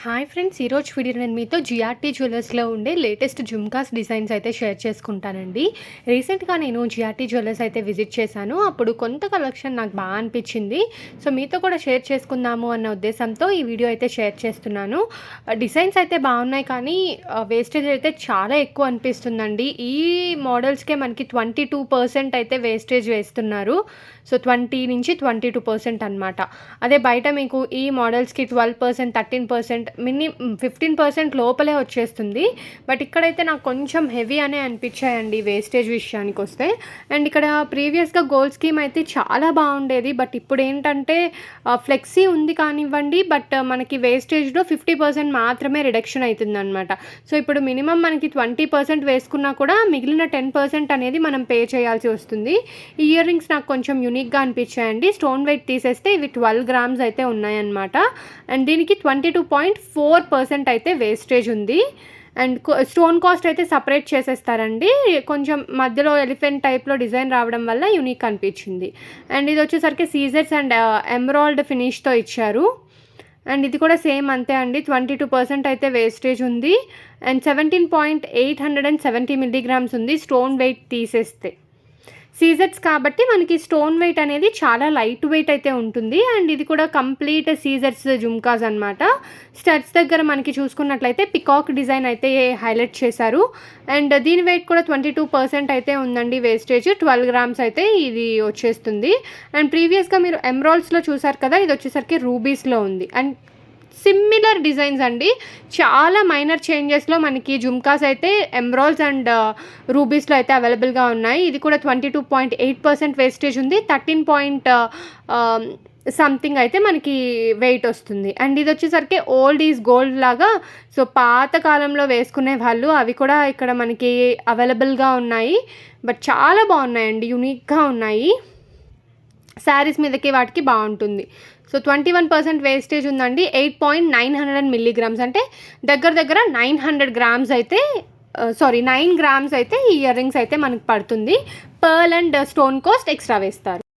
Hi friends, ఈరోజు video నేను మీతో జిఆర్టీ జ్యువెలర్స్లో ఉండే లేటెస్ట్ జుమ్కాస్ డిజైన్స్ అయితే షేర్ చేసుకుంటానండి. రీసెంట్గా నేను జిఆర్టీ జ్యువెలర్స్ అయితే విజిట్ చేశాను. అప్పుడు కొంత కలెక్షన్ నాకు బాగా అనిపించింది. సో మీతో కూడా షేర్ చేసుకుందాము అన్న ఉద్దేశంతో ఈ వీడియో అయితే షేర్ చేస్తున్నాను. డిజైన్స్ అయితే బాగున్నాయి, కానీ వేస్టేజ్ అయితే చాలా ఎక్కువ అనిపిస్తుందండి. ఈ మోడల్స్కే మనకి 22% అయితే వేస్టేజ్ వేస్తున్నారు. సో 20 నుంచి 22% అనమాట. అదే బయట మీకు ఈ మోడల్స్కి 12%, 13%, 15% లోపలే వచ్చేస్తుంది. బట్ ఇక్కడైతే నాకు కొంచెం హెవీ అనే అనిపించాయండి వేస్టేజ్ విషయానికి వస్తే. అండ్ ఇక్కడ ప్రీవియస్గా గోల్డ్ స్కీమ్ అయితే చాలా బాగుండేది. బట్ ఇప్పుడు ఏంటంటే ఫ్లెక్సీ ఉంది కానివ్వండి, బట్ మనకి వేస్టేజ్లో 50% మాత్రమే రిడక్షన్ అవుతుంది అనమాట. సో ఇప్పుడు మినిమం మనకి 20% వేసుకున్నా కూడా మిగిలిన 10% అనేది మనం పే చేయాల్సి వస్తుంది. ఈ ఇయర్ రింగ్స్ నాకు కొంచెం యూనిక్గా అనిపించాయండి. స్టోన్ వెయిట్ తీసేస్తే ఇవి 12 గ్రామ్స్ అయితే ఉన్నాయన్నమాట. అండ్ దీనికి 22.4% అయితే వేస్టేజ్ ఉంది. అండ్ స్టోన్ కాస్ట్ అయితే సపరేట్ చేసేస్తారండి. కొంచెం మధ్యలో ఎలిఫెంట్ టైప్లో డిజైన్ రావడం వల్ల యూనిక్ అనిపించింది. అండ్ ఇది వచ్చేసరికి సీజర్స్ అండ్ ఎమరాల్డ్ ఫినిష్తో ఇచ్చారు. అండ్ ఇది కూడా సేమ్ అంతే అండి, 22% అయితే వేస్టేజ్ ఉంది. అండ్ 17.870 మిల్లీగ్రామ్స్ ఉంది స్టోన్ వెయిట్ తీసేస్తే. సీజర్స్ కాబట్టి మనకి స్టోన్ వెయిట్ అనేది చాలా లైట్ వెయిట్ అయితే ఉంటుంది. అండ్ ఇది కూడా కంప్లీట్ సీజర్స్ జుమ్కాస్ అనమాట. స్టడ్స్ దగ్గర మనకి చూసుకున్నట్లయితే పికాక్ డిజైన్ అయితే హైలైట్ చేశారు. అండ్ దీని వెయిట్ కూడా 22% అయితే ఉందండి వేస్టేజ్. 12 గ్రామ్స్ అయితే ఇది వచ్చేస్తుంది. అండ్ ప్రీవియస్గా మీరు ఎమరాల్డ్స్లో చూసారు కదా, ఇది వచ్చేసరికి రూబీస్లో ఉంది. అండ్ సిమిలర్ డిజైన్స్ అండి, చాలా మైనర్ చేంజెస్లో మనకి జుమ్కాస్ అయితే ఎమరాల్డ్స్ అండ్ రూబీస్లో అయితే అవైలబుల్గా ఉన్నాయి. ఇది కూడా 22.8% వేస్టేజ్ ఉంది. 13 సంథింగ్ అయితే మనకి వెయిట్ వస్తుంది. అండ్ ఇది వచ్చేసరికి ఓల్డ్ ఈజ్ గోల్డ్ లాగా, సో పాత కాలంలో వేసుకునే వాళ్ళు అవి కూడా ఇక్కడ మనకి అవైలబుల్గా ఉన్నాయి. బట్ చాలా బాగున్నాయండి, యూనిక్గా ఉన్నాయి. శారీస్ మీదకి వాటికి బాగుంటుంది. సో 21% వేస్టేజ్ ఉందండి. 8.900 మిల్లీగ్రామ్స్ అంటే దగ్గర 900 గ్రామ్స్ అయితే 9 గ్రామ్స్ అయితే ఈ ఇయర్ రింగ్స్ అయితే మనకు పడుతుంది. Pearl and stone cost extra వేస్తారు.